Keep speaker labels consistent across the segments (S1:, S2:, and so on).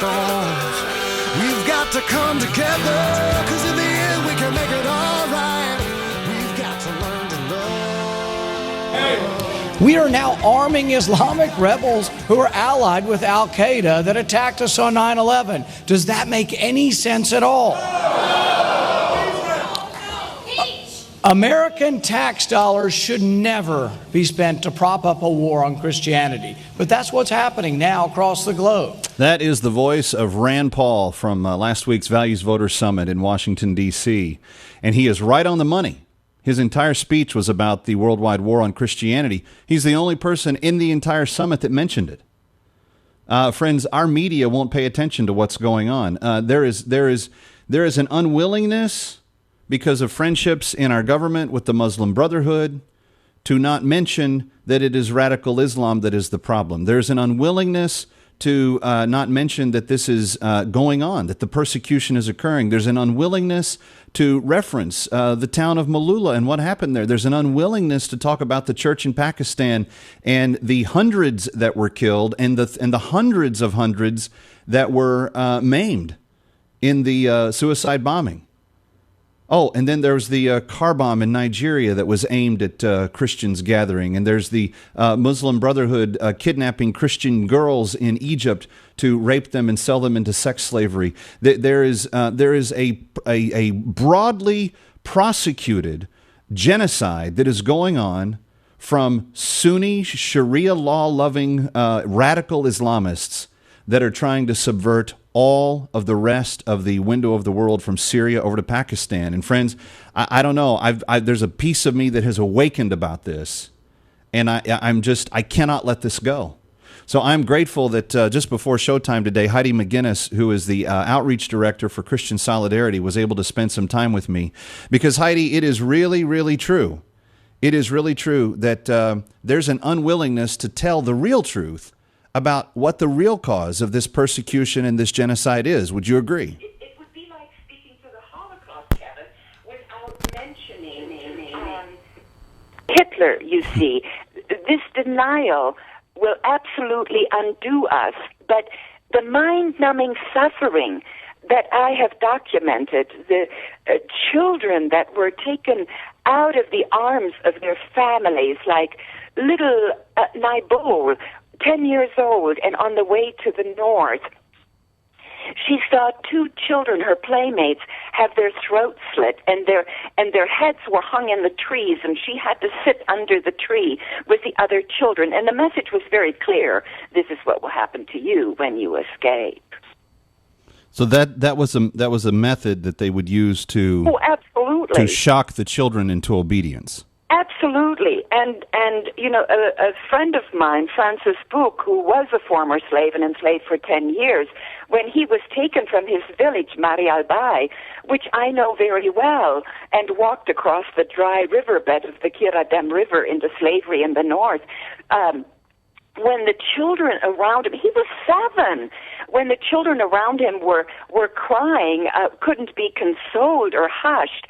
S1: storms. We've got to come together, cause in the end we can make it all right. We've got to learn to love.
S2: We are now arming Islamic rebels who are allied with Al-Qaeda that attacked us on 9/11. Does that make any sense at all? American tax dollars should never be spent to prop up a war on Christianity. But that's what's happening now across the globe.
S3: That is the voice of Rand Paul from last week's Values Voters Summit in Washington, D.C. And he is right on the money. His entire speech was about the worldwide war on Christianity. He's the only person in the entire summit that mentioned it. Friends, our media won't pay attention to what's going on. There is an unwillingness because of friendships in our government with the Muslim Brotherhood to not mention that it is radical Islam that is the problem. There's an unwillingness to not mention that this is going on, that the persecution is occurring. There's an unwillingness to reference the town of Malula and what happened there. There's an unwillingness to talk about the church in Pakistan and the hundreds that were killed and the hundreds of hundreds that were maimed in the suicide bombing. Oh, and then there's the car bomb in Nigeria that was aimed at Christians gathering. And there's the Muslim Brotherhood kidnapping Christian girls in Egypt to rape them and sell them into sex slavery. There is a broadly prosecuted genocide that is going on from Sunni Sharia law-loving radical Islamists that are trying to subvert all of the rest of the window of the world from Syria over to Pakistan. And friends, I don't know. There's a piece of me that has awakened about this, and I cannot let this go. So I'm grateful that just before showtime today, Heidi McGinnis, who is the outreach director for Christian Solidarity, was able to spend some time with me. Because, Heidi, it is really, really true. It is really true that there's an unwillingness to tell the real truth about what the real cause of this persecution and this genocide is. Would you agree?
S4: It would be like speaking to the Holocaust, Kevin, without mentioning Hitler, you see. This denial will absolutely undo us, but the mind-numbing suffering that I have documented, the children that were taken out of the arms of their families, like little Naibul, 10 years old, and on the way to the north, she saw two children, her playmates, have their throats slit, and their heads were hung in the trees, and she had to sit under the tree with the other children. And the message was very clear: this is what will happen to you when you escape.
S3: So that was a method that they would use to
S4: absolutely
S3: to shock the children into obedience.
S4: Absolutely. And you know, a friend of mine, Francis Book, who was a former slave and enslaved for 10 years, when he was taken from his village, Mari al-Bay, which I know very well, and walked across the dry riverbed of the Kiradem River into slavery in the north, when the children around him, he was 7, when the children around him were crying, couldn't be consoled or hushed,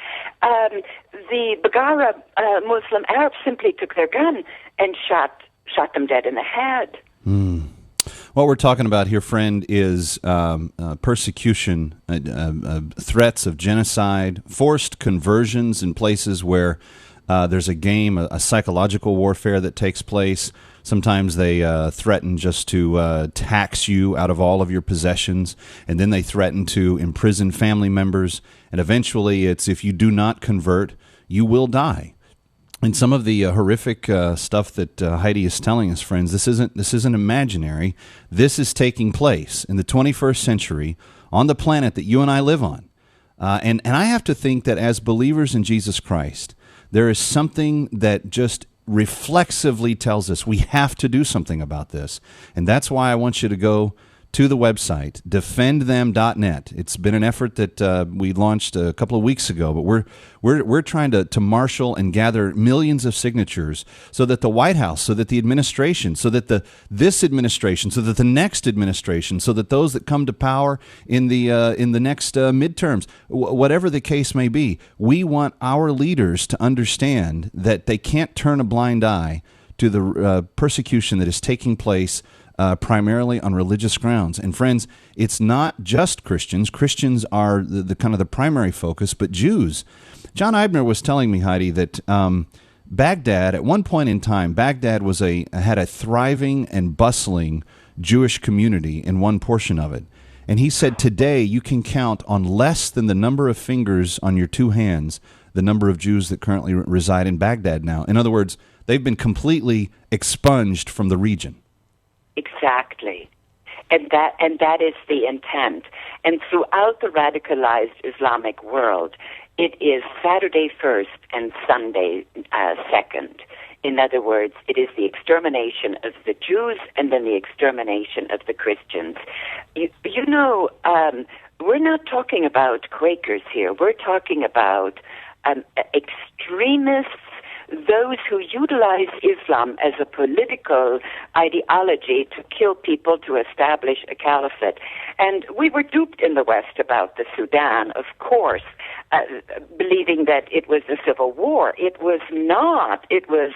S4: the Baggara Muslim Arabs simply took their gun and shot them dead in the head.
S3: What we're talking about here, friend, is persecution, threats of genocide, forced conversions in places where there's a game, a psychological warfare that takes place. Sometimes they threaten just to tax you out of all of your possessions, and then they threaten to imprison family members, and eventually it's if you do not convert, you will die. And some of the horrific stuff that Heidi is telling us, friends, this isn't imaginary. This is taking place in the 21st century on the planet that you and I live on. And I have to think that as believers in Jesus Christ, there is something that just reflexively tells us we have to do something about this. And that's why I want you to go to the website, defendthem.net. It's been an effort that we launched a couple of weeks ago, but we're trying to marshal and gather millions of signatures so that the White House, so that the administration, so that this administration, so that the next administration, so that those that come to power in the next midterms, whatever the case may be, we want our leaders to understand that they can't turn a blind eye to the persecution that is taking place primarily on religious grounds. And friends, it's not just Christians. Christians are the kind of the primary focus, but Jews. John Eibner was telling me, Heidi, that Baghdad, at one point in time, Baghdad had a thriving and bustling Jewish community in one portion of it. And he said today you can count on less than the number of fingers on your two hands the number of Jews that currently reside in Baghdad now. In other words, they've been completely expunged from the region.
S4: Exactly. And that is the intent. And throughout the radicalized Islamic world, it is Saturday first and Sunday second. In other words, it is the extermination of the Jews and then the extermination of the Christians. You know, we're not talking about Quakers here. We're talking about extremists, those who utilize Islam as a political ideology to kill people, to establish a caliphate. And we were duped in the West about the Sudan, of course, believing that it was a civil war. It was not. It was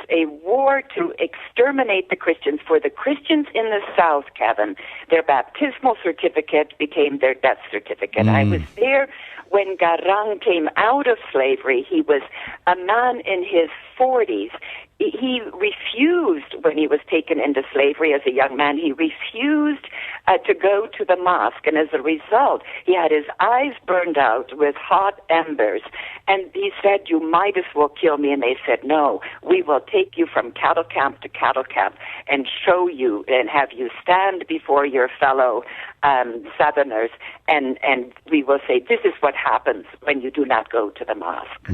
S4: a war to exterminate the Christians. For the Christians in the South, Kevin, their baptismal certificate became their death certificate. I was there when Garang came out of slavery. He was a man in his 40s. He refused, when he was taken into slavery as a young man, he refused to go to the mosque. And as a result, he had his eyes burned out with hot embers. And he said, "You might as well kill me." And they said, "No, we will take you from cattle camp to cattle camp and show you and have you stand before your fellow Southerners. And we will say, this is what happens when you do not go to the mosque."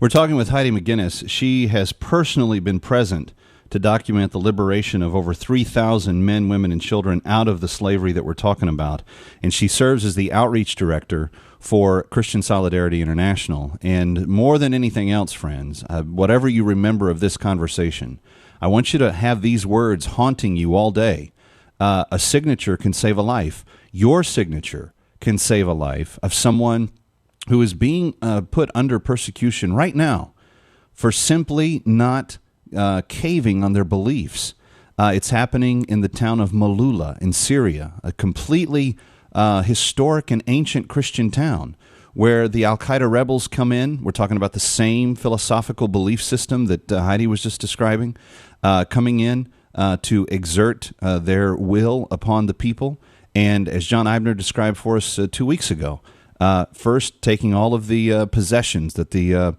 S3: We're talking with Heidi McGinnis. She has personally been present to document the liberation of over 3,000 men, women, and children out of the slavery that we're talking about. And she serves as the outreach director for Christian Solidarity International. And more than anything else, friends, whatever you remember of this conversation, I want you to have these words haunting you all day. A signature can save a life. Your signature can save a life of someone who is being put under persecution right now for simply not caving on their beliefs. It's happening in the town of Malula in Syria, a completely historic and ancient Christian town where the Al-Qaeda rebels come in. We're talking about the same philosophical belief system that Heidi was just describing, coming in to exert their will upon the people. And as John Eibner described for us 2 weeks ago, first taking all of the possessions that the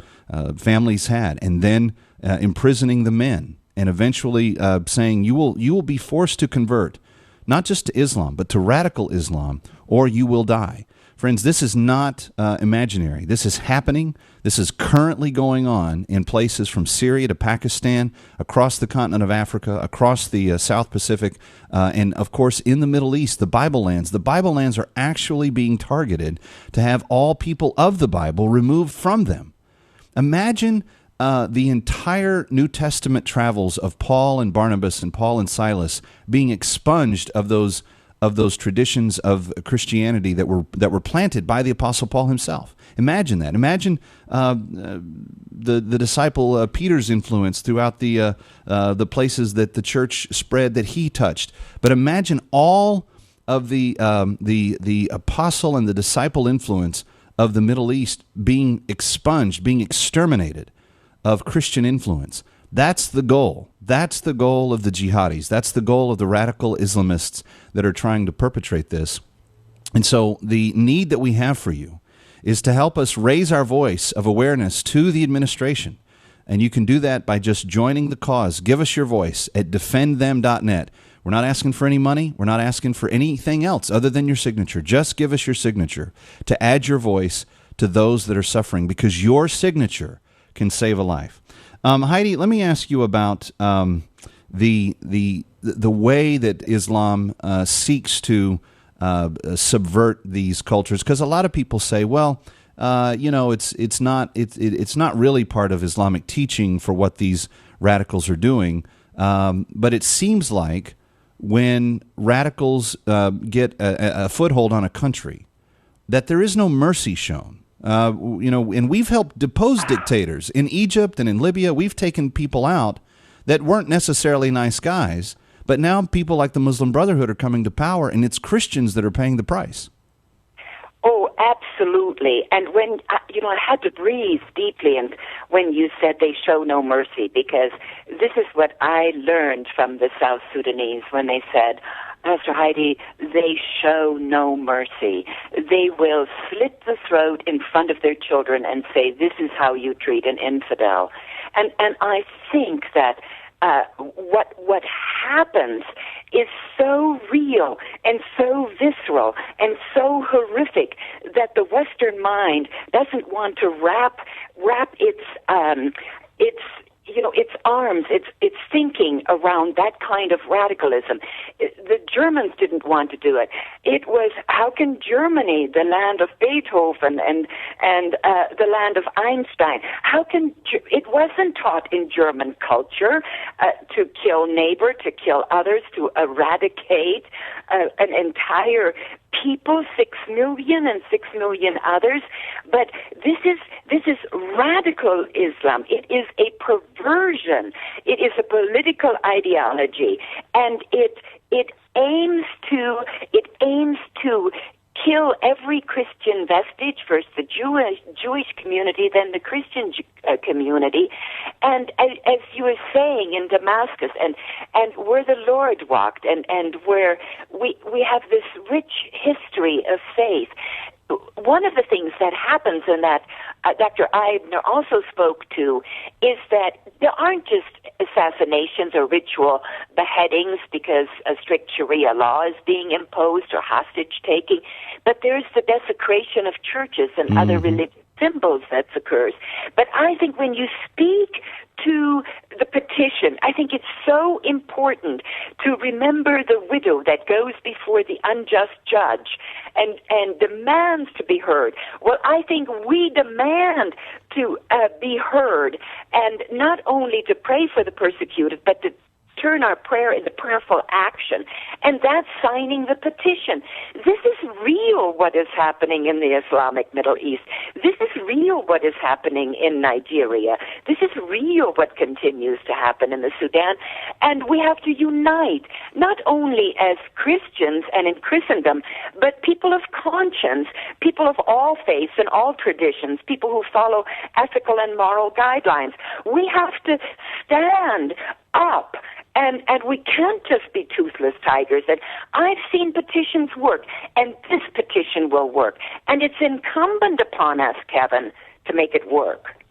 S3: families had, and then imprisoning the men, and eventually saying you will be forced to convert, not just to Islam, but to radical Islam, or you will die. Friends, this is not imaginary. This is happening. This is currently going on in places from Syria to Pakistan, across the continent of Africa, across the South Pacific, and, of course, in the Middle East, the Bible lands. The Bible lands are actually being targeted to have all people of the Bible removed from them. Imagine the entire New Testament travels of Paul and Barnabas and Paul and Silas being expunged of those traditions of Christianity that were planted by the Apostle Paul himself. Imagine that. Imagine the disciple Peter's influence throughout the places that the church spread that he touched. But imagine all of the apostle and the disciple influence of the Middle East being expunged, being exterminated of Christian influence. That's the goal. That's the goal of the jihadis. That's the goal of the radical Islamists that are trying to perpetrate this. And so the need that we have for you is to help us raise our voice of awareness to the administration. And you can do that by just joining the cause. Give us your voice at defendthem.net. We're not asking for any money. We're not asking for anything else other than your signature. Just give us your signature to add your voice to those that are suffering, because your signature can save a life. Heidi, let me ask you about the way that Islam seeks to subvert these cultures, because a lot of people say, well, it's not really part of Islamic teaching for what these radicals are doing, but it seems like when radicals get a foothold on a country, that there is no mercy shown. And we've helped depose dictators in Egypt and in Libya. We've taken people out that weren't necessarily nice guys, But now people like the Muslim Brotherhood are coming to power, and it's Christians that are paying the price.
S4: Oh, absolutely. And when, I had to breathe deeply and when you said they show no mercy, because this is what I learned from the South Sudanese when they said, Pastor Heidi, they show no mercy. They will slit the throat in front of their children and say, this is how you treat an infidel. And I think that what happens is so real and so visceral and so horrific that the Western mind doesn't want to wrap its arms, its thinking around that kind of radicalism. The Germans didn't want to do it. It was, how can Germany, the land of Beethoven and the land of Einstein, it wasn't taught in German culture to kill neighbor, to kill others, to eradicate an entire people, 6 million and 6 million others. But this is radical Islam. It is a perversion. It is a political ideology, and it aims to kill every Christian vestige, first the Jewish community, then the Christian community. And as you were saying, in Damascus and where the Lord walked and where we have this rich history of faith, one of the things that happens and that Dr. Eibner also spoke to is that there aren't just assassinations or ritual beheadings because a strict Sharia law is being imposed or hostage taking, but there's the desecration of churches and other religious symbols that occurs. But I think when you speak to the petition, I think it's so important to remember the widow that goes before the unjust judge and demands to be heard. Well, I think we demand to be heard, and not only to pray for the persecuted, but to turn our prayer into prayerful action, and that's signing the petition. This is real what is happening in the Islamic Middle East. This is real what is happening in Nigeria. This is real what continues to happen in the Sudan, and we have to unite, not only as Christians and in Christendom, but people of conscience, people of all faiths and all traditions, people who follow ethical and moral guidelines. We have to stand up. And we can't just be toothless tigers. And I've seen petitions work, and this petition will work. And it's incumbent upon us, Kevin, to make it work.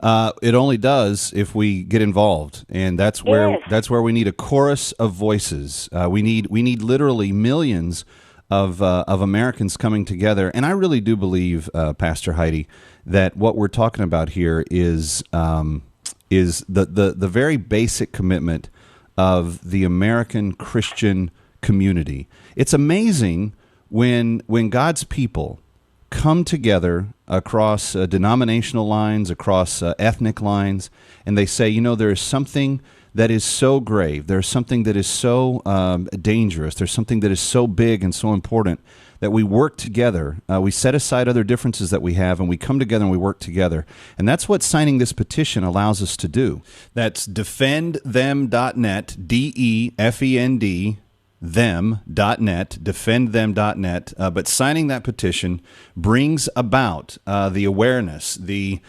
S3: It only does if we get involved, and that's where we need a chorus of voices. We need literally millions of Americans coming together. And I really do believe, Pastor Heidi, that what we're talking about here is the very basic commitment of the American Christian community. It's amazing when God's people come together across denominational lines, across ethnic lines, and they say, there is something that is so grave, there's something that is so dangerous, there's something that is so big and so important that we work together. We set aside other differences that we have, and we come together and we work together. And that's what signing this petition allows us to do. That's defendthem.net, DEFEND, them.net, defendthem.net. But signing that petition brings about the awareness, the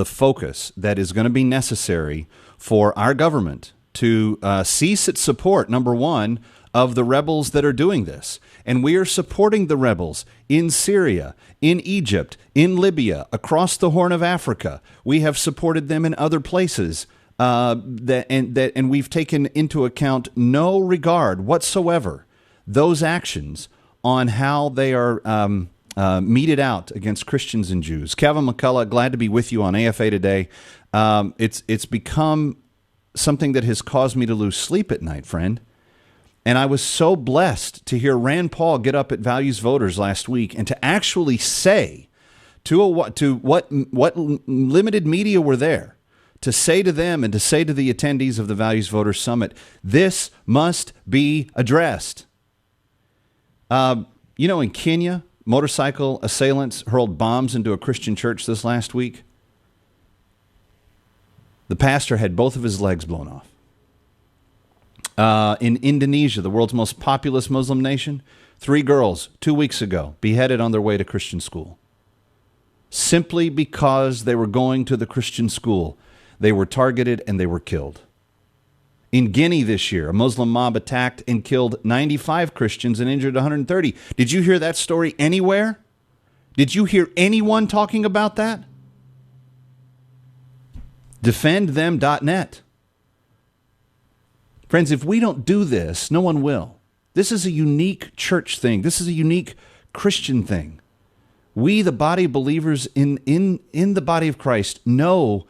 S3: focus that is going to be necessary for our government to cease its support, number one, of the rebels that are doing this. And we are supporting the rebels in Syria, in Egypt, in Libya, across the Horn of Africa. We have supported them in other places, and we've taken into account no regard whatsoever those actions on how they are meted out against Christians and Jews. Kevin McCullough, glad to be with you on AFA today. It's become something that has caused me to lose sleep at night, friend. And I was so blessed to hear Rand Paul get up at Values Voters last week and to actually say to what limited media were there, to say to them and to say to the attendees of the Values Voters Summit, this must be addressed. In Kenya, motorcycle assailants hurled bombs into a Christian church this last week. The pastor had both of his legs blown off. In Indonesia, the world's most populous Muslim nation, 3 girls 2 weeks ago beheaded on their way to Christian school. Simply because they were going to the Christian school, they were targeted and they were killed. In Guinea this year, a Muslim mob attacked and killed 95 Christians and injured 130. Did you hear that story anywhere? Did you hear anyone talking about that? DefendThem.net. Friends, if we don't do this, no one will. This is a unique church thing. This is a unique Christian thing. We, the body of believers in the body of Christ, know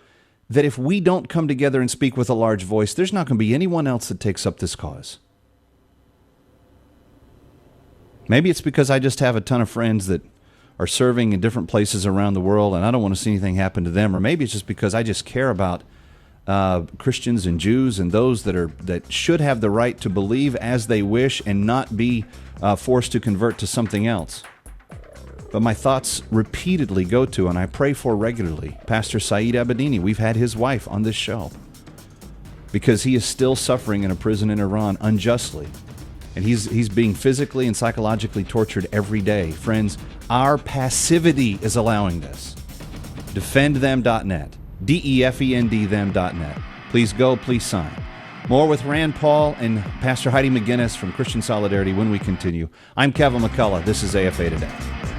S3: that if we don't come together and speak with a large voice, there's not going to be anyone else that takes up this cause. Maybe it's because I just have a ton of friends that are serving in different places around the world and I don't want to see anything happen to them. Or maybe it's just because I just care about Christians and Jews and those that should have the right to believe as they wish and not be forced to convert to something else. But my thoughts repeatedly go to, and I pray for regularly, Pastor Saeed Abedini. We've had his wife on this show because he is still suffering in a prison in Iran unjustly. And he's being physically and psychologically tortured every day. Friends, our passivity is allowing this. DefendThem.net. DEFEND them.net. Please go, please sign. More with Rand Paul and Pastor Heidi McGinnis from Christian Solidarity when we continue. I'm Kevin McCullough. This is AFA Today.